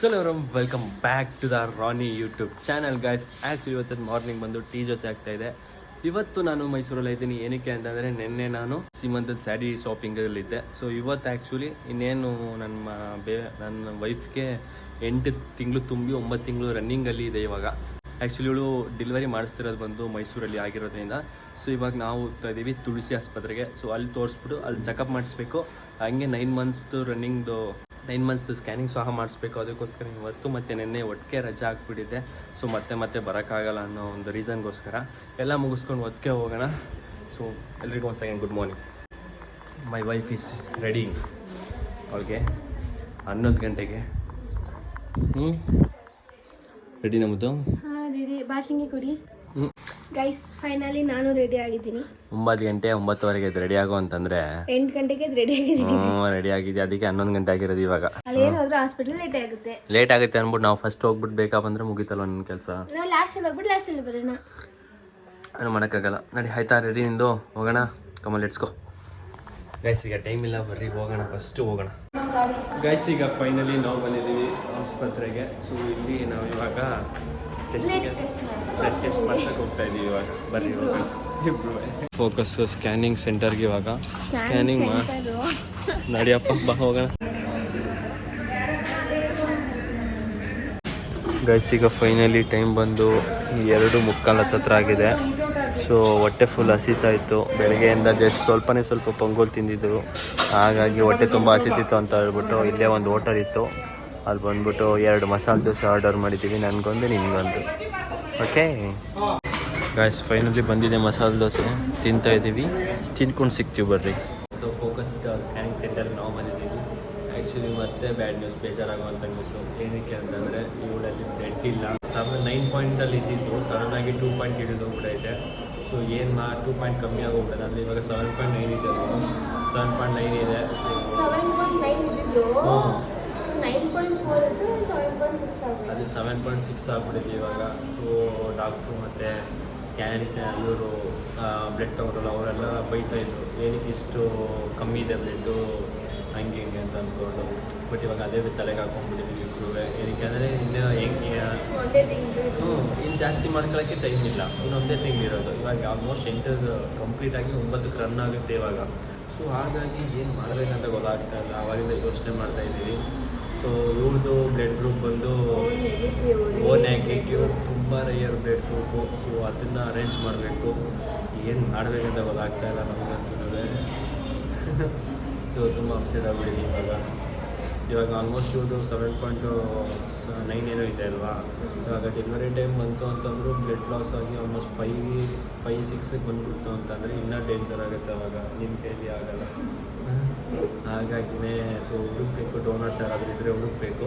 Welcome back to the Rani YouTube channel guys. Actually ಇವತ್ತು morning ಬಂದು tea ಜೊತೆ ಆಗ್ತಾಯಿದೆ. ಇವತ್ತು ನಾನು ಮೈಸೂರಲ್ಲಿ ಇದ್ದೀನಿ. ಏನಕ್ಕೆ ಅಂತಂದರೆ ನಿನ್ನೆ ನಾನು ಸೀಮಂತದ ಸ್ಯಾರಿ ಶಾಪಿಂಗಲ್ಲಿದ್ದೆ. ಸೊ ಇವತ್ತು ಆ್ಯಕ್ಚುಲಿ ಇನ್ನೇನು ನನ್ನ ವೈಫ್ಗೆ 8 ತಿಂಗಳು ತುಂಬಿ 9 ತಿಂಗಳು ರನ್ನಿಂಗಲ್ಲಿ ಇದೆ ಇವಾಗ. ಆ್ಯಕ್ಚುಲಿ ಇವಳು ಡೆಲಿವರಿ ಮಾಡಿಸ್ತಿರೋದು ಬಂದು ಮೈಸೂರಲ್ಲಿ ಆಗಿರೋದ್ರಿಂದ ಸೊ ಇವಾಗ ನಾವು ಹೋಗ್ತಾ ಇದ್ದೀವಿ ತುಳಸಿ ಆಸ್ಪತ್ರೆಗೆ. ಸೊ ಅಲ್ಲಿ ತೋರಿಸ್ಬಿಟ್ಟು ಅಲ್ಲಿ ಚೆಕಪ್ ಮಾಡಿಸ್ಬೇಕು. ಹಂಗೆ 9 ಮಂತ್ಸ್ದು ಸ್ಕ್ಯಾನಿಂಗ್ ಸಹ ಮಾಡಿಸ್ಬೇಕು. ಅದಕ್ಕೋಸ್ಕರ ಇವತ್ತು ಮತ್ತು ನಿನ್ನೆ ಒಟ್ಟಿಗೆ ರಜೆ ಹಾಕ್ಬಿಟ್ಟಿದ್ದೆ. ಸೊ ಮತ್ತೆ ಬರೋಕ್ಕಾಗಲ್ಲ ಅನ್ನೋ ಒಂದು ರೀಸನ್ಗೋಸ್ಕರ ಎಲ್ಲ ಮುಗಿಸ್ಕೊಂಡು ಒಟ್ಟಿಗೆ ಹೋಗೋಣ. ಸೊ ಎಲ್ರಿಗೂ ಒಂದು second good morning. My wife is ready. ಅವ್ರಿಗೆ 11 ಗಂಟೆಗೆ ರೆಡಿ ನಮ್ಮದು. ರೆಡಿ ಬಾಶಿಂಗಿ ಕುಡಿ ಗೈಸ್. ಫೈನಲಿ ನಾನು ರೆಡಿ ಆಗಿದ್ದೀನಿ. 9 ಗಂಟೆ 9:15 ರೆಡಿ ಆಗೋ ಅಂತಂದರೆ 8 ಗಂಟೆಗೆ ರೆಡಿ ಆಗಿದ್ದೀನಿ. ರೆಡಿ ಆಗಿದೆ. ಅದಕ್ಕೆ 11 ಗಂಟೆ ಆಗಿರೋದು ಇವಾಗ. ಅಲ್ಲೇನಾದ್ರೂ ಹಾಸ್ಪಿಟಲ್ ಲೇಟ್ ಆಗುತ್ತೆ ಅಂದ್ಬಿಟ್ಟು ನಾವು ಫಸ್ಟ್ ಹೋಗ್ಬಿಟ್ಟು ಬೇಕಾ ಬಂದರೆ ಮುಗಿತಲ್ಲ ನನ್ನ ಕೆಲಸ. ನಾವು ಲಾಸ್ಟಲ್ಲಿ ಹೋಗ್ಬಿಟ್ಟು ಲಾಸ್ಟಲ್ಲಿ ಬರೋಣ. ಏನು ಮಾಡೋಕ್ಕಾಗಲ್ಲ. ನಡಿ ಆಯ್ತಾ ರೆಡಿ ನಿಂದು ಹೋಗೋಣ. Kamal let's go. ಗೈಸ್ ಈಗ ಟೈಮ್ ಇಲ್ಲ, ಬರ್ರಿ ಹೋಗೋಣ. ಫಸ್ಟು ಹೋಗೋಣ ಗೈಸ್. ಈಗ ಫೈನಲಿ ನಾವು ಬಂದಿದ್ದೀವಿ ಆಸ್ಪತ್ರೆಗೆ. ಸೊ ಇಲ್ಲಿ ನಾವು ಇವಾಗ ಬ್ಲಡ್ ಟೆಸ್ಟ್ ಮಾಡ್ಸಕ್ಕೆ ಹೋಗ್ತಾ ಇದ್ದೀವಿ ಇವಾಗ. ಬರ್ರಿ ಹೋಗೋಣ ಇಬ್ರು. ಫೋಕಸ್ ಸ್ಕ್ಯಾನಿಂಗ್ ಸೆಂಟರ್ಗೆ ಇವಾಗ ಸ್ಕ್ಯಾನಿಂಗ್ ನಡಿಯಪ್ಪ ಬಾ ಹೋಗೋಣ. ಗೈಸ್ ಈಗ ಫೈನಲಿ ಟೈಮ್ ಬಂದು 2:45 ಹತ್ರ ಆಗಿದೆ. ಸೊ ಹೊಟ್ಟೆ ಫುಲ್ ಹಸಿತಾ ಇತ್ತು. ಬೆಳಗ್ಗೆಯಿಂದ ಜಸ್ಟ್ ಸ್ವಲ್ಪ ಪೊಂಗಲ್ ತಿಂದಿದ್ರು, ಹಾಗಾಗಿ ಹೊಟ್ಟೆ ತುಂಬ ಹಸಿತಿತ್ತು ಅಂತ ಹೇಳ್ಬಿಟ್ಟು ಇಲ್ಲೇ ಒಂದು ಹೋಟೆಲ್ ಇತ್ತು, ಅಲ್ಲಿ ಬಂದ್ಬಿಟ್ಟು 2 ಮಸಾಲೆ ದೋಸೆ ಆರ್ಡರ್ ಮಾಡಿದ್ದೀವಿ. ನನಗೊಂದು ನಿನಗೊಂದು. ಓಕೆ ಗೈಸ್ ಫೈನಲಿ ಬಂದಿದೆ ಮಸಾಲೆ ದೋಸೆ, ತಿಂತಾ ಇದ್ದೀವಿ. ತಿನ್ಕೊಂಡು ಸಿಗ್ತೀವಿ ಬರ್ರಿ. ಸೊ ಫೋಕಸ್ಡ್ ಸ್ಕ್ಯಾನಿಂಗ್ ಸೆಂಟರ್ಗೆ ನಾವು ಬಂದಿದ್ದೀವಿ. ಆ್ಯಕ್ಚುಲಿ ಮತ್ತೆ ಬ್ಯಾಡ್ ನ್ಯೂಸ್, ಬೇಜಾರಾಗುವಂಥ ನ್ಯೂಸು. ಏನಕ್ಕೆ ಅಂತಂದರೆ ಇವಳಲ್ಲಿ ಬ್ಲಡ್ ಇಲ್ಲ. 9 ಪಾಯಿಂಟಲ್ಲಿ ಇದ್ದಿದ್ದು ಸಡನ್ನಾಗಿ 2 ಪಾಯಿಂಟ್ ಹಿಡಿದೋಗ್ಬಿಟ್ಟೈತೆ. ಸೊ 2 ಪಾಯಿಂಟ್ ಕಮ್ಮಿ ಆಗೋಗ್ಬಿಟ್ಟೆ. ಅಲ್ಲಿ ಇವಾಗ 7.9 ಇದೆ. 7.9 ಇದೆ. ಸೊ 7.9 ಇದ್ದಿದ್ದು 9.4 ಇತ್ತು, 7.6 ಆಗಿದೆ. ಅದು 7.6 ಆಗ್ಬಿಟ್ಟಿದೆ ಇವಾಗ. ಸೊ ಡಾಕ್ಟ್ರು ಮತ್ತು ಸ್ಕ್ಯಾನಿಂಗ್ಸ್ ಇವರು ಬ್ಲಡ್ ತಗೊಳ್ಳಲ್ಲ ಅವರೆಲ್ಲ ಬೈತಾಯಿದ್ರು, ಏನಕ್ಕೆ ಇಷ್ಟು ಕಮ್ಮಿ ಇದೆ ಬ್ಲಡ್ಡು ಹಂಗೆ ಅಂತ ಅಂದ್ಕೊಂಡು. ಬಟ್ ಇವಾಗ ಅದೇ ತಲೆಗೆ ಹಾಕೊಂಡ್ಬಿಟ್ಟಿದ್ದೀವಿ ಇಬ್ಬರು. ಏನಕ್ಕೆ ಅಂದರೆ ಇನ್ನು ಇನ್ನು ಜಾಸ್ತಿ ಮಾಡ್ಕೊಳ್ಳೋಕ್ಕೆ ಟೈಮ್ ಇಲ್ಲ. ಇನ್ನೊಂದೇ ತಿಂಗಳು ಇರೋದು. ಇವಾಗ ಆಲ್ಮೋಸ್ಟ್ 8 ಕಂಪ್ಲೀಟಾಗಿ 9ಕ್ಕೆ ರನ್ ಆಗುತ್ತೆ ಇವಾಗ. ಸೊ ಹಾಗಾಗಿ ಏನು ಮಾಡಬೇಕಂತ ಗೊತ್ತಾಗ್ತಾ ಇಲ್ಲ. ಅವಾಗಿಂದ ಯೋಚನೆ ಮಾಡ್ತಾಯಿದ್ದೀವಿ. ಸೊ ಇವ್ರದ್ದು ಬ್ಲಡ್ ಗ್ರೂಪ್ ಬಂದು ಓ ನೆಗೆಟಿವ್, ತುಂಬ ರೇಯರ್ ಬ್ಲಡ್ ಗ್ರೂಪು. ಸೊ ಅದನ್ನು ಅರೇಂಜ್ ಮಾಡಬೇಕು. ಏನು ಮಾಡಬೇಕಂತ ಗೊತ್ತಾಗ್ತಾ ಇಲ್ಲ ನಮಗಂತೂ. ಸೊ ತುಂಬ ಅಪ್ಸೆಟ್ ಆಗಿಬಿಟ್ಟಿದೆ ಇವಾಗ ಆಲ್ಮೋಸ್ಟ್ ಇವ್ರದ್ದು 7.9 ಏನೋ ಇದೆ ಅಲ್ವಾ. ಇವಾಗ ಡೆಲಿವರಿ ಟೈಮ್ ಬಂತು ಅಂತಂದರೂ ಬ್ಲಡ್ ಲಾಸ್ ಆಗಿ ಆಲ್ಮೋಸ್ಟ್ 5-6ಗೆ ಬಂದ್ಬಿಡ್ತು ಅಂತಂದರೆ ಇನ್ನೂ ಡೇಂಜರ್ ಆಗುತ್ತೆ. ಅವಾಗ ನಿಮ್ಮ ಕೈಲಿ ಆಗೋಲ್ಲ. ಹಾಗಾಗಿನೇ ಸೊ ಹುಡುಕಬೇಕು. ಡೋನರ್ಸ್ ಯಾರಾದರೂ ಇದ್ದರೆ ಹುಡುಕಬೇಕು.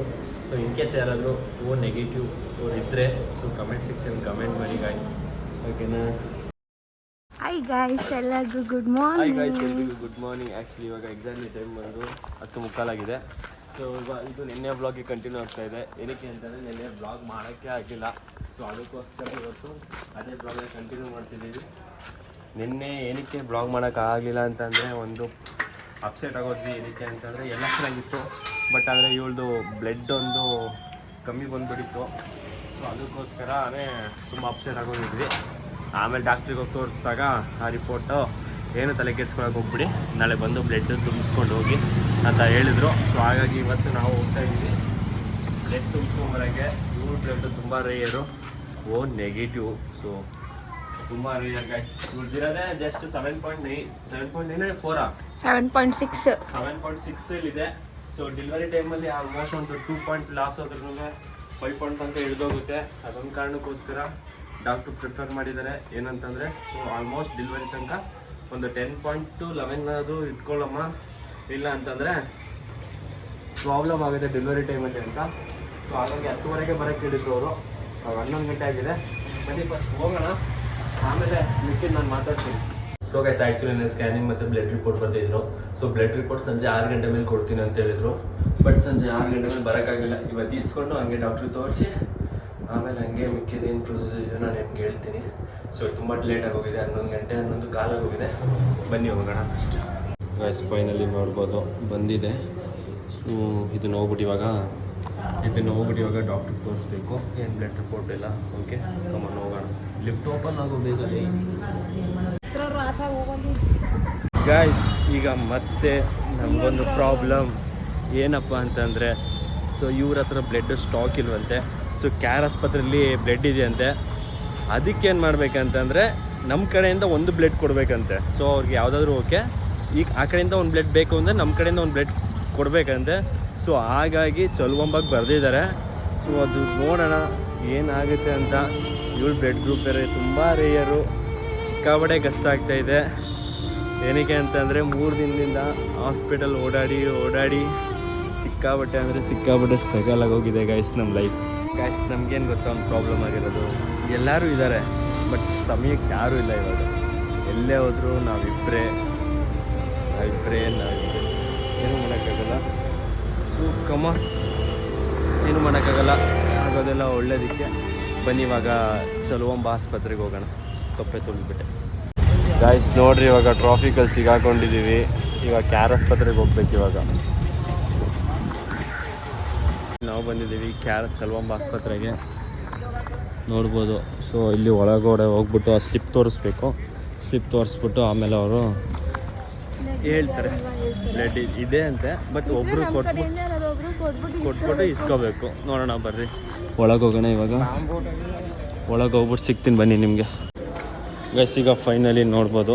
ಸೊ ಇನ್ ಕೇಸ್ ಯಾರಾದರೂ ಓ ನೆಗೆಟಿವ್ ಇದ್ದರೆ ಸೊ ಕಮೆಂಟ್ ಸೆಕ್ಷನ್ ಕಮೆಂಟ್ ಮಾಡಿ ಗಾಯ್ಸ್, ಓಕೆನಾ. ಹಾಯ್ ಗಾಯ್ಸ್, ಎಲ್ಲರಿಗೂ good morning. Good morning. Actually ಇವಾಗ ಎಕ್ಸಾಕ್ಟ್ಲಿ ಟೈಮ್ ಬಂದು 10:45 ಆಗಿದೆ. ಸೊ ಇದು ನಿನ್ನೆ ಬ್ಲಾಗ್ಗೆ ಕಂಟಿನ್ಯೂ ಆಗ್ತಾಯಿದೆ. ಏನಕ್ಕೆ ಅಂತಂದರೆ ನಿನ್ನೆ ಬ್ಲಾಗ್ ಮಾಡೋಕ್ಕೆ ಆಗಿಲ್ಲ. ಸೊ ಅದಕ್ಕೋಸ್ಕರ ಇವತ್ತು ಅದೇ ಬ್ಲಾಗ್ಗೆ ಕಂಟಿನ್ಯೂ ಮಾಡ್ತಿದ್ದೀವಿ. ನಿನ್ನೆ ಏನಕ್ಕೆ ಬ್ಲಾಗ್ ಮಾಡೋಕ್ಕಾಗಲಿಲ್ಲ ಅಂತಂದರೆ ಒಂದು ಅಪ್ಸೆಟ್ ಆಗೋದ್ವಿ. ಏನಕ್ಕೆ ಅಂತಂದರೆ ಎಲ್ಲ ಚೆನ್ನಾಗಿತ್ತು, ಬಟ್ ಆದರೆ ಇವಳದು ಬ್ಲಡ್ ಒಂದು ಕಮ್ಮಿ ಬಂದುಬಿಟ್ಟಿತ್ತು. ಸೊ ಅದಕ್ಕೋಸ್ಕರನೇ ತುಂಬ ಅಪ್ಸೆಟ್ ಆಗೋಗಿದ್ವಿ. ಆಮೇಲೆ ಡಾಕ್ಟ್ರಿಗೆ ಹೋಗಿ ತೋರಿಸಿದಾಗ ಆ ರಿಪೋರ್ಟು ಏನು ತಲೆ ಕೆಡ್ಸ್ಕೊಳಕ್ಕೆ ಹೋಗ್ಬಿಡಿ, ನಾಳೆ ಬಂದು ಬ್ಲಡ್ ತುಂಬಿಸ್ಕೊಂಡು ಹೋಗಿ ಅಂತ ಹೇಳಿದರು. ಸೊ ಹಾಗಾಗಿ ಇವತ್ತು ನಾವು ಹೋಗ್ತಾ ಇದ್ದೀವಿ ಬ್ಲಡ್ ತುಂಬಿಸ್ಕೊಂಬರೋಕ್ಕೆ. ಇವ್ರ ಬ್ಲಡ್ ತುಂಬ ರೇಯರು, ಓ ನೆಗೆಟಿವ್. ಸೊ ತುಂಬ ರೇಯರ್ ಗೈಸ್. ಇವ್ರದ್ದಿರೋದೇ ಜಸ್ಟ್ 7.6 ಇದೆ. ಸೊ ಡೆಲಿವರಿ ಟೈಮಲ್ಲಿ ಆಲ್ಮೋಸ್ಟ್ ಒಂದು 2 ಪಾಯಿಂಟ್ ಲಾಸ್ ಆದ್ರೂ 5 ಪಾಯಿಂಟ್ ಅಂತ ಹಿಡಿದೋಗುತ್ತೆ. ಅದೊಂದು ಕಾರಣಕ್ಕೋಸ್ಕರ ಡಾಕ್ಟ್ರು ಪ್ರಿಫರ್ ಮಾಡಿದ್ದಾರೆ ಏನಂತಂದರೆ ಸೊ ಆಲ್ಮೋಸ್ಟ್ ಡೆಲಿವರಿ ತನಕ ಒಂದು 10.11 ಆದರೂ ಇಟ್ಕೊಳ್ಳಮ್ಮ, ಇಲ್ಲ ಅಂತಂದರೆ ಪ್ರಾಬ್ಲಮ್ ಆಗುತ್ತೆ ಡೆಲಿವರಿ ಟೈಮಲ್ಲಿ ಅಂತ. ಸೊ ಹಾಗಾಗಿ 10:30ಗೆ ಬರೋಕ್ಕೆ ಹೇಳಿದ್ರು ಅವರು. 11 ಗಂಟೆ ಆಗಿದೆ. ಬನ್ನಿ ಫಸ್ಟ್ ಹೋಗೋಣ, ಆಮೇಲೆ ಮಿಕ್ಕಿದ್ದು ನಾನು ಮಾತಾಡ್ತೀನಿ. ಸೊ ಗೈಸ್ ಆ್ಯಕ್ಚುಲಿ ನಾನು ಸ್ಕ್ಯಾನಿಂಗ್ ಮತ್ತು ಬ್ಲಡ್ ರಿಪೋರ್ಟ್ ಬರ್ತಿದ್ರು. ಸೊ ಬ್ಲಡ್ ರಿಪೋರ್ಟ್ ಸಂಜೆ 6 ಗಂಟೆ ಮೇಲೆ ಕೊಡ್ತೀನಿ ಅಂತ ಹೇಳಿದರು. ಬಟ್ ಸಂಜೆ 6 ಗಂಟೆ ಮೇಲೆ ಬರೋಕ್ಕಾಗಿಲ್ಲ. ಇವತ್ತು ಇಸ್ಕೊಂಡು ಹಂಗೆ ಡಾಕ್ಟ್ರಿಗೆ ತೋರಿಸಿ ಆಮೇಲೆ ಹಂಗೆ ಮಿಕ್ಕಿದೇನು ಪ್ರೊಸೆಸ್ ಇದೆ ನಾನು ನಿಮ್ಗೆ ಹೇಳ್ತೀನಿ. ಸೊ ತುಂಬ ಲೇಟಾಗಿ ಹೋಗಿದೆ. 11 ಗಂಟೆ 11 ಆಗೋಗಿದೆ. ಬನ್ನಿ ಹೋಗೋಣ ಫಸ್ಟ್. ಗೈಸ್ ಫೈನಲಿ ನೋಡ್ಬೋದು ಬಂದಿದೆ. ಸೊ ಇದನ್ನು ಹೋಗ್ಬಿಟ್ಟು ಇವಾಗ ಇದನ್ನು ಹೋಗ್ಬಿಟ್ಟು ಇವಾಗ ಡಾಕ್ಟ್ರಿಗೆ ತೋರಿಸ್ಬೇಕು. ಏನು ಬ್ಲಡ್ ರಿಪೋರ್ಟ್ ಇಲ್ಲ. ಓಕೆ ಕಮನ್ ಹೋಗೋಣ. ಲಿಫ್ಟ್ ಓಪನ್ ಆಗೋಬೇಕಲ್ಲಿ ಗಾಯ್ಸ್. ಈಗ ಮತ್ತೆ ನಮಗೊಂದು ಪ್ರಾಬ್ಲಮ್ ಏನಪ್ಪ ಅಂತಂದರೆ, ಸೊ ಇವ್ರ ಹತ್ರ ಬ್ಲಡ್ ಸ್ಟಾಕ್ ಇಲ್ವಂತೆ. ಸೊ ಕ್ಯಾರ್ ಆಸ್ಪತ್ರೆಯಲ್ಲಿ ಬ್ಲಡ್ ಇದೆಯಂತೆ. ಅದಕ್ಕೇನು ಮಾಡಬೇಕಂತಂದರೆ ನಮ್ಮ ಕಡೆಯಿಂದ ಒಂದು ಬ್ಲಡ್ ಕೊಡಬೇಕಂತೆ. ಸೊ ಅವ್ರಿಗೆ ಯಾವುದಾದ್ರೂ ಓಕೆ, ಈಗ ಆ ಕಡೆಯಿಂದ ಒಂದು ಬ್ಲಡ್ ಬೇಕು ಅಂದರೆ ನಮ್ಮ ಕಡೆಯಿಂದ ಒಂದು ಬ್ಲಡ್ ಕೊಡಬೇಕಂತೆ. ಸೊ ಹಾಗಾಗಿ ಚಲುವಂಬಾಗಿ ಬರೆದಿದ್ದಾರೆ. ಸೊ ಅದು ನೋಡೋಣ ಏನಾಗುತ್ತೆ ಅಂತ. ಇವಳು ಬ್ಲಡ್ ಗ್ರೂಪ್ ಬೇರೆ ತುಂಬ ರೇಯರು, ಸಿಕ್ಕಾಪಟ್ಟೆ ಕಷ್ಟ ಆಗ್ತಾಯಿದೆ. ಏನಕ್ಕೆ ಅಂತಂದರೆ 3 ದಿನದಿಂದ ಹಾಸ್ಪಿಟಲ್ ಓಡಾಡಿ ಸಿಕ್ಕಾಪಟ್ಟೆ ಅಂದರೆ ಸಿಕ್ಕಾಪಟ್ಟೆ ಸ್ಟ್ರಗಲ್ ಆಗೋಗಿದೆ ಗಾಯ್ಸ್ ನಮ್ಮ ಲೈಫ್. ಗಾಯ್ಸ್ ನಮಗೇನು ಗೊತ್ತಾ ಒಂದು ಪ್ರಾಬ್ಲಮ್ ಆಗಿರೋದು, ಎಲ್ಲರೂ ಇದ್ದಾರೆ ಬಟ್ ಸಮಯಕ್ಕೆ ಯಾರೂ ಇಲ್ಲ. ಇವಾಗ ಎಲ್ಲೇ ಹೋದರೂ ನಾವಿಬ್ಬರೇ ಏನೂ ಮಾಡೋಕ್ಕಾಗಲ್ಲ. ಸೊ ಏನು ಮಾಡೋಕ್ಕಾಗಲ್ಲ, ಆಗೋದೆಲ್ಲ ಒಳ್ಳೇದಕ್ಕೆ. ಬನ್ನಿ ಇವಾಗ ಚಲುವಂಬ ಆಸ್ಪತ್ರೆಗೆ ಹೋಗೋಣ. ತೊಪ್ಪೆ ತುಳಿದ್ಬಿಟ್ಟೆ ಗಾಯ್ಸ್. ನೋಡ್ರಿ ಇವಾಗ ಟ್ರಾಫಿಕಲ್ಲಿ ಸಿಗಾಕೊಂಡಿದ್ದೀವಿ. ಇವಾಗ ಕ್ಯಾರ್ ಆಸ್ಪತ್ರೆಗೆ ಹೋಗ್ಬೇಕು. ಇವಾಗ ನಾವು ಬಂದಿದ್ದೀವಿ ಚಲುವಂಬ ಆಸ್ಪತ್ರೆಗೆ, ನೋಡ್ಬೋದು. ಸೊ ಇಲ್ಲಿ ಒಳಗಡೆ ಹೋಗ್ಬಿಟ್ಟು ಆ ಸ್ಲಿಪ್ ತೋರಿಸ್ಬೇಕು. ಸ್ಲಿಪ್ ತೋರಿಸ್ಬಿಟ್ಟು ಆಮೇಲೆ ಅವರು ಹೇಳ್ತಾರೆ ಬ್ಲಡ್ ಇದೆ ಅಂತೆ, ಬಟ್ ಒಬ್ಬರು ಕೊಟ್ಬಿಟ್ಟು ಇಸ್ಕೋಬೇಕು. ನೋಡೋಣ ಬರ್ರಿ ಒಳಗೆ ಹೋಗೋಣ. ಇವಾಗ ಒಳಗೆ ಹೋಗ್ಬಿಟ್ಟು ಸಿಗ್ತೀನಿ ಬನ್ನಿ ನಿಮಗೆ ಗೈಸ್. ಈಗ ಫೈನಲಿ ನೋಡ್ಬೋದು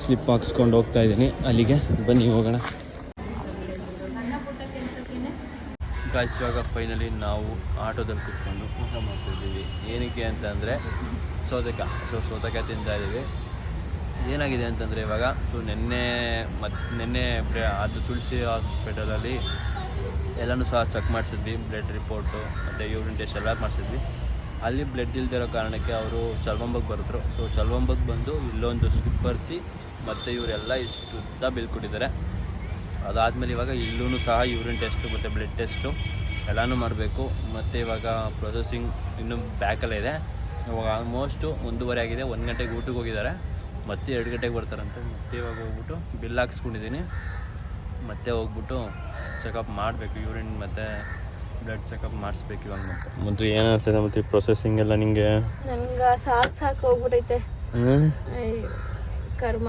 ಸ್ಲಿಪ್ ಹಾಕ್ಸ್ಕೊಂಡು ಹೋಗ್ತಾ ಇದ್ದೀನಿ ಅಲ್ಲಿಗೆ. ಬನ್ನಿ ಹೋಗೋಣ ಗಾಯ್ಸ್. ಇವಾಗ ಫೈನಲಿ ನಾವು ಆಟೋದಲ್ಲಿ ಕೂತ್ಕೊಂಡು ಊಟ ಮಾಡ್ತಿದ್ದೀವಿ. ಏನಕ್ಕೆ ಅಂತಂದರೆ ಸೌತೆಕಾಯಿ ತಿಂತಾ ಇದ್ದೀವಿ. ಏನಾಗಿದೆ ಅಂತಂದರೆ ಇವಾಗ ನಿನ್ನೆ ಅದು ತುಳಸಿ ಹಾಸ್ಪಿಟಲಲ್ಲಿ ಎಲ್ಲನೂ ಸಹ ಚೆಕ್ ಮಾಡಿಸಿದ್ವಿ. ಬ್ಲಡ್ ರಿಪೋರ್ಟು ಮತ್ತು ಯೂರಿನ್ ಟೆಸ್ಟ್ ಎಲ್ಲ ಮಾಡಿಸಿದ್ವಿ. ಅಲ್ಲಿ ಬ್ಲಡ್ ಇಲ್ದಿರೋ ಕಾರಣಕ್ಕೆ ಅವರು ಚಲುವಂಬಗೆ ಬರೆದ್ರು. ಸೊ ಚಲುವಂಬಗೆ ಬಂದು ಇಲ್ಲೊಂದು ಸ್ಲಿಪ್ ಬರೆಸಿ ಮತ್ತು ಇವರೆಲ್ಲ ಇಷ್ಟು ಉದ್ದ ಬಿಲ್ ಕೊಟ್ಟಿದ್ದಾರೆ. ಅದಾದಮೇಲೆ ಇವಾಗ ಇಲ್ಲೂ ಸಹ ಯೂರಿನ್ ಟೆಸ್ಟು ಮತ್ತು ಬ್ಲಡ್ ಟೆಸ್ಟು ಎಲ್ಲನೂ ಮಾಡಬೇಕು. ಮತ್ತು ಇವಾಗ ಪ್ರೊಸೆಸಿಂಗ್ ಇನ್ನೂ ಬ್ಯಾಕಲ್ಲೇ ಇದೆ. ಇವಾಗ ಆಲ್ಮೋಸ್ಟು 1:30 ಆಗಿದೆ. 1 ಗಂಟೆಗೆ ಊಟಕ್ಕೆ ಹೋಗಿದ್ದಾರೆ. ಮತ್ತೆ 2 ಗಂಟೆಗೆ ಬರ್ತಾರಂತೆ. ಮತ್ತೆ ಇವಾಗ ಹೋಗ್ಬಿಟ್ಟು ಬಿಲ್ ಹಾಕ್ಸ್ಕೊಂಡಿದ್ದೀನಿ. ಮತ್ತೆ ಹೋಗ್ಬಿಟ್ಟು ಚೆಕಪ್ ಮಾಡಬೇಕು. ಯೂರಿನ್ ಮತ್ತು ಬ್ಲಡ್ ಚೆಕಪ್ ಮಾಡಿಸ್ಬೇಕು ಇವಾಗ. ಮತ್ತು ಏನು ಅನಿಸ್ತದೆ ಮತ್ತು ಪ್ರೊಸೆಸಿಂಗ್ ಎಲ್ಲ ನಿಮಗೆ? ನಂಗೆ ಸಾಕು ಹೋಗ್ಬಿಟ್ಟೈತೆ ಕರ್ಮ.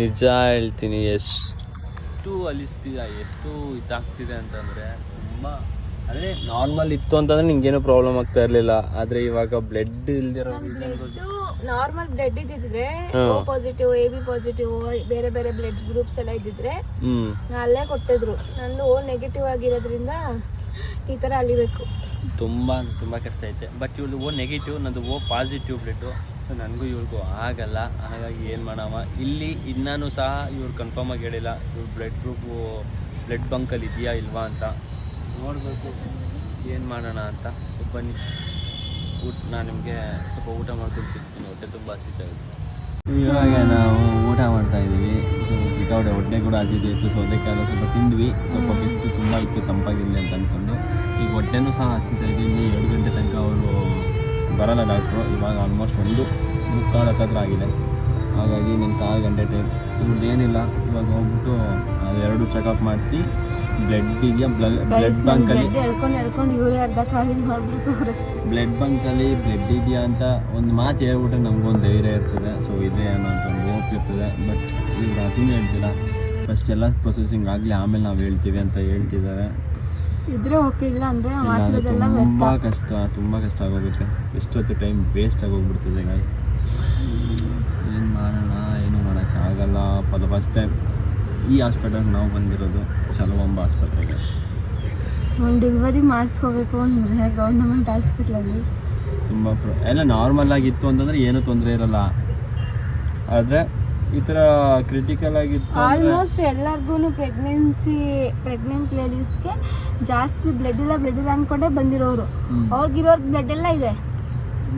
ನಿಜ ಹೇಳ್ತೀನಿ, ಎಷ್ಟು ಅಲಿಸ್ತಿದೆ, ಎಷ್ಟು ಇದಾಗ್ತಿದೆ ಅಂತಂದರೆ ತುಂಬ. ಅಂದರೆ ನಾರ್ಮಲ್ ಇತ್ತು ಅಂತಂದರೆ ನಿಂಗೇನು ಪ್ರಾಬ್ಲಮ್ ಆಗ್ತಾ ಇರಲಿಲ್ಲ. ಆದರೆ ಇವಾಗ ಬ್ಲಡ್ ಇಲ್ದಿರೋ ನಾರ್ಮಲ್ ಬ್ಲಡ್ ಇದ್ದಿದ್ರೆ ಓ ಪಾಸಿಟಿವ್, AB ಪಾಸಿಟಿವ್, ಬೇರೆ ಬೇರೆ ಬ್ಲಡ್ ಗ್ರೂಪ್ಸ್ ಎಲ್ಲ ಇದ್ದಿದ್ರೆ ಅಲ್ಲೇ ಕೊಡ್ತಿದ್ರು. ನಂದು ಓ ನೆಗೆಟಿವ್ ಆಗಿರೋದ್ರಿಂದ ಈ ಥರ ಅಲಿಬೇಕು. ತುಂಬ ಕಷ್ಟ ಐತೆ. ಬಟ್ ಇವಳು ಓ ನೆಗೆಟಿವ್, ನಂದು ಓ ಪಾಸಿಟಿವ್ ಬ್ಲಡ್ಡು. ಸೊ ನನಗೂ ಇವ್ರಿಗೂ ಆಗಲ್ಲ. ಹಾಗಾಗಿ ಏನು ಮಾಡವ, ಇಲ್ಲಿ ಇನ್ನೂ ಸಹ ಇವ್ರು ಕನ್ಫರ್ಮಾಗಿ ಹೇಳಿಲ್ಲ ಇವ್ರು ಬ್ಲಡ್ ಗ್ರೂಪು ಬ್ಲಡ್ ಬಂಕಲ್ಲಿ ಇದೆಯಾ ಇಲ್ವಾ ಅಂತ. ನೋಡಬೇಕು ಏನು ಮಾಡೋಣ ಅಂತ. ಸೊ ಬನ್ನಿ ನಾನು ನಿಮಗೆ ಸ್ವಲ್ಪ ಊಟ ಮಾಡ್ಕೊಂಡು ಸಿಗ್ತೀನಿ. ಹೊಟ್ಟೆ ತುಂಬ ಹಸಿತಾಯಿದೆ. ಇವಾಗ ನಾವು ಊಟ ಮಾಡ್ತಾಯಿದ್ದೀವಿ. ಸೊ ಸಿಕ್ಕಾಪಟ್ಟೆ ಹೊಟ್ಟೆ ಕೂಡ ಹಸಿದಿತ್ತು. ಸೌತೆಕಾಯಿ ಸ್ವಲ್ಪ ತಿಂದ್ವಿ. ಸ್ವಲ್ಪ ಬಿಸಿಲು ತುಂಬ ಇತ್ತು, ತಂಪಾಗಿರಲಿ ಅಂತ ಅಂದ್ಕೊಂಡು. ಈಗ ಹೊಟ್ಟೆನೂ ಸಹ ಹಸಿತಾಯಿದೆ. ಇನ್ನು 2 ಗಂಟೆ ತನಕ ಅವರು ಬರೋಲ್ಲ ಡಾಕ್ಟ್ರು. ಇವಾಗ ಆಲ್ಮೋಸ್ಟ್ 1:45 ಹತ್ರ ಆಗಿದೆ. ಹಾಗಾಗಿ ನನ್ನ 1/4 ಗಂಟೆ ಟೈಮ್. ಇವ್ರದ್ದೇನಿಲ್ಲ, ಇವಾಗ ಹೋಗ್ಬಿಟ್ಟು ಅದೆರಡು ಚೆಕಪ್ ಮಾಡಿಸಿ ಬ್ಲಡ್ ಇದೆಯಾ ಬ್ಲಡ್ ಬಂಕಲ್ಲಿ ಬ್ಲಡ್ ಬಂಕಲ್ಲಿ ಬ್ಲಡ್ ಇದೆಯಾ ಅಂತ ಒಂದು ಮಾತು ಹೇಳ್ಬಿಟ್ರೆ ನಮಗೊಂದು ಧೈರ್ಯ ಇರ್ತದೆ. ಸೊ ಇದೆ ಅನ್ನೋಂಥ ಒಂದು ಹೋಪ್ ಇರ್ತದೆ. ಬಟ್ ಇವ್ರು ಅದನ್ನು ಹೇಳ್ತಿಲ್ಲ. ಫಸ್ಟ್ ಎಲ್ಲ ಪ್ರೊಸೆಸಿಂಗ್ ಆಗಲಿ ಆಮೇಲೆ ನಾವು ಹೇಳ್ತೀವಿ ಅಂತ ಹೇಳ್ತಿದ್ದಾರೆ. ತುಂಬ ಕಷ್ಟ ಆಗೋಗುತ್ತೆ. ಎಷ್ಟೊತ್ತು ಟೈಮ್ ವೇಸ್ಟ್ ಆಗೋಗ್ಬಿಡ್ತದೆ ಗಾಯ್ಸ್. ಏನು ಮಾಡೋಣ, ಏನು ಮಾಡೋಕ್ಕಾಗಲ್ಲ. ಫಾರ್ ದ ಫಸ್ಟ್ ಟೈಮ್ ಈ ಹಾಸ್ಪಿಟಲ್ಗೆ ನಾವು ಬಂದಿರೋದು, ಚಲುವಂಬ ಆಸ್ಪತ್ರೆಗೆ. ಒಂದು ಡೆಲಿವರಿ ಮಾಡಿಸ್ಕೋಬೇಕು ಅಂದರೆ ಗೌರ್ಮೆಂಟ್ ಹಾಸ್ಪಿಟ್ಲಲ್ಲಿ ತುಂಬ ಎಲ್ಲ ನಾರ್ಮಲ್ ಆಗಿತ್ತು ಅಂತಂದರೆ ಏನೂ ತೊಂದರೆ ಇರೋಲ್ಲ. ಆದರೆ ಈ ಥರ ಕ್ರಿಟಿಕಲ್ ಆಗಿತ್ತು. ಆಲ್ಮೋಸ್ಟ್ ಎಲ್ಲರಿಗೂ ಪ್ರೆಗ್ನೆಂಟ್ ಲೇಡೀಸ್ಗೆ ಜಾಸ್ತಿ ಬ್ಲಡ್ ಇಲ್ಲ ಅಂದ್ಕೊಂಡೇ ಬಂದಿರೋರು. ಅವ್ರಿಗಿರೋರ್ಗೆ ಬ್ಲಡ್ ಎಲ್ಲ ಇದೆ,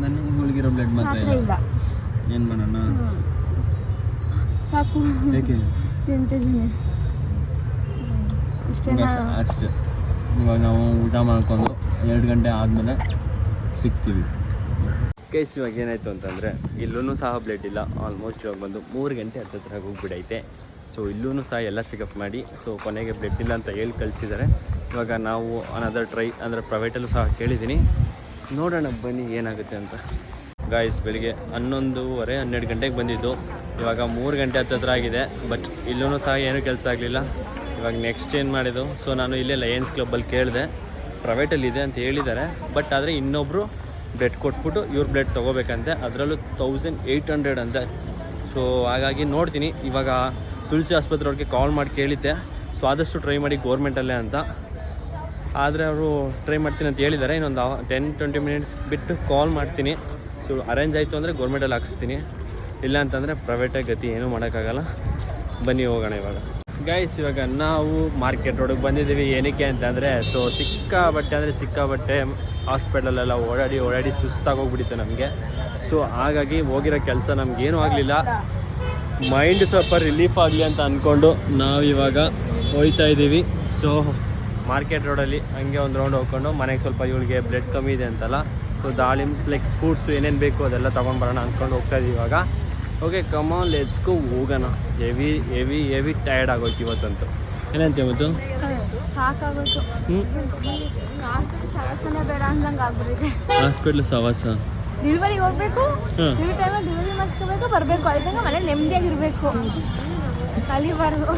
ನನಗೆ ಹುಡುಗಿರೋ ಬ್ಲಡ್ ಮಾತ್ರ ಇಲ್ಲ. ಏನು ಮಾಡೋಣ, ಸಾಕು ತಿಂತಿದ್ದೀನಿ ಅಷ್ಟೇ. ಇವಾಗ ನಾವು ಊಟ ಮಾಡ್ಕೊಂಡು 2 ಗಂಟೆ ಆದಮೇಲೆ ಸಿಗ್ತೀವಿ. ಕೇಸ್ ಇವಾಗ ಏನಾಯಿತು ಅಂತಂದರೆ ಇಲ್ಲೂ ಸಹ ಬ್ಲಡ್ ಇಲ್ಲ. ಆಲ್ಮೋಸ್ಟ್ ಇವಾಗ ಬಂದು 3 ಗಂಟೆ ಹತ್ರ ಹೋಗ್ಬಿಡೈತೆ. ಸೊ ಇಲ್ಲೂ ಸಹ ಎಲ್ಲ ಚೆಕಪ್ ಮಾಡಿ ಸೊ ಕೊನೆಗೆ ಬ್ಲಡ್ ಇಲ್ಲ ಅಂತ ಹೇಳಿ ಕಳಿಸಿದ್ದಾರೆ. ಇವಾಗ ನಾವು ಅನದರ್ ಟ್ರೈ ಅಂದರೆ ಪ್ರೈವೇಟಲ್ಲೂ ಸಹ ಕೇಳಿದ್ದೀನಿ, ನೋಡೋಣ ಬನ್ನಿ ಏನಾಗುತ್ತೆ ಅಂತ. ಗಾಯ್ಸ್ ಬೆಳಿಗ್ಗೆ 11:30 12 ಗಂಟೆಗೆ ಬಂದಿದ್ದು, ಇವಾಗ 3 ಗಂಟೆ ಹತ್ತಿರ ಆಗಿದೆ. ಬಟ್ ಇಲ್ಲೂ ಸಹ ಏನೂ ಕೆಲಸ ಆಗಲಿಲ್ಲ. ಇವಾಗ ನೆಕ್ಸ್ಟ್ ಏನು ಮಾಡಿದ್ದು, ಸೊ ನಾನು ಇಲ್ಲೇ ಲಯನ್ಸ್ ಕ್ಲಬ್ಬಲ್ಲಿ ಕೇಳಿದೆ, ಪ್ರೈವೇಟಲ್ಲಿ ಇದೆ ಅಂತ ಹೇಳಿದ್ದಾರೆ. ಬಟ್ ಆದರೆ ಇನ್ನೊಬ್ಬರು ಬ್ಲಡ್ ಕೊಟ್ಬಿಟ್ಟು ಇವ್ರ ಬ್ಲಡ್ ತೊಗೋಬೇಕಂತೆ, ಅದರಲ್ಲೂ 1800 ಅಂತೆ. ಸೊ ಹಾಗಾಗಿ ನೋಡ್ತೀನಿ. ಇವಾಗ ತುಳಸಿ ಆಸ್ಪತ್ರೆ ಅವ್ರಿಗೆ ಕಾಲ್ ಮಾಡಿ ಕೇಳಿದ್ದೆ, ಸೊ ಆದಷ್ಟು ಟ್ರೈ ಮಾಡಿ ಗೌರ್ಮೆಂಟಲ್ಲೇ ಅಂತ. ಆದರೆ ಅವರು ಟ್ರೈ ಮಾಡ್ತೀನಿ ಅಂತ ಹೇಳಿದ್ದಾರೆ. ಇನ್ನೊಂದು 10-20 ಮಿನಿಟ್ಸ್ ಬಿಟ್ಟು ಕಾಲ್ ಮಾಡ್ತೀನಿ. ಸೊ ಅರೇಂಜ್ ಆಯಿತು ಅಂದರೆ ಗೌರ್ಮೆಂಟಲ್ಲಿ ಹಾಕಿಸ್ತೀನಿ, ಇಲ್ಲ ಅಂತಂದರೆ ಪ್ರೈವೇಟಾಗಿ ಗತಿ ಏನೂ ಮಾಡೋಕ್ಕಾಗಲ್ಲ. ಬನ್ನಿ ಹೋಗೋಣ ಇವಾಗ. ಗೈಸ್ ಇವಾಗ ನಾವು ಮಾರ್ಕೆಟ್ ರೋಡಿಗೆ ಬಂದಿದ್ದೀವಿ. ಏನಕ್ಕೆ ಅಂತಂದರೆ ಸೊ ಸಿಕ್ಕಾಬಟ್ಟೆ ಹಾಸ್ಪಿಟಲೆಲ್ಲ ಓಡಾಡಿ ಸುಸ್ತಾಗೋಗ್ಬಿಟ್ಟಿತ್ತು ನಮಗೆ. ಸೊ ಹಾಗಾಗಿ ಹೋಗಿರೋ ಕೆಲಸ ನಮಗೇನೂ ಆಗಲಿಲ್ಲ. ಮೈಂಡ್ ಸ್ವಲ್ಪ ರಿಲೀಫ್ ಆಗಲಿ ಅಂತ ಅಂದ್ಕೊಂಡು ನಾವಿವಾಗ ಹೋಗ್ತಾ ಇದ್ದೀವಿ. ಸೊ ಮಾರ್ಕೆಟ್ ರೋಡಲ್ಲಿ ಹಂಗೆ ಒಂದು ರೌಂಡ್ ಹೋಗ್ಕೊಂಡು ಮನೆಗೆ ಸ್ವಲ್ಪ ಇವಳಿಗೆ ಬ್ಲಡ್ ಕಮ್ಮಿ ಇದೆ ಅಂತಲ್ಲ, ಸೊ ದಾಳಿಂಬ್ಸ್ ಲೈಕ್ ಸ್ಪೂಟ್ಸು ಏನೇನು ಬೇಕು ಅದೆಲ್ಲ ತೊಗೊಂಡು ಬರೋಣ ಅಂದ್ಕೊಂಡು ಹೋಗ್ತಾ ಇದ್ದೀವಿ ಇವಾಗ. ಓಕೆ ಕಮಾನ್ ಲೆಟ್ಸ್ ಗೋ, ಹೋಗೋಣ. ಹೆವಿ ಟಯರ್ಡ್ ಆಗೋಯ್ತು ಇವತ್ತಂತೂ. ಏನಂತೀವಿ ಮತ್ತು ಸಾಕಾಗೋಯ್ತು. ಸವಾಸನೆ ಬೇಡ ಅಂದಂಗೆ ಆಗ್ಬಿಟ್ಟಿದೆ. ಹಾಸ್ಪಿಟ್ಲ್ ಸವಾಸ, ಡೆಲಿವರಿಗೆ ಹೋಗ್ಬೇಕು, ಡೆಲಿವರಿ ಟೈಮಲ್ಲಿ ಡೆಲಿವರಿ ಮಾಡಿಸ್ಕೋಬೇಕು, ಬರಬೇಕು. ಅಲ್ಲಿದ್ದಂಗೆ ಮನೆ ನೆಮ್ಮದಿಯಾಗಿರ್ಬೇಕು, ಕಲಿಬಾರ್ದು.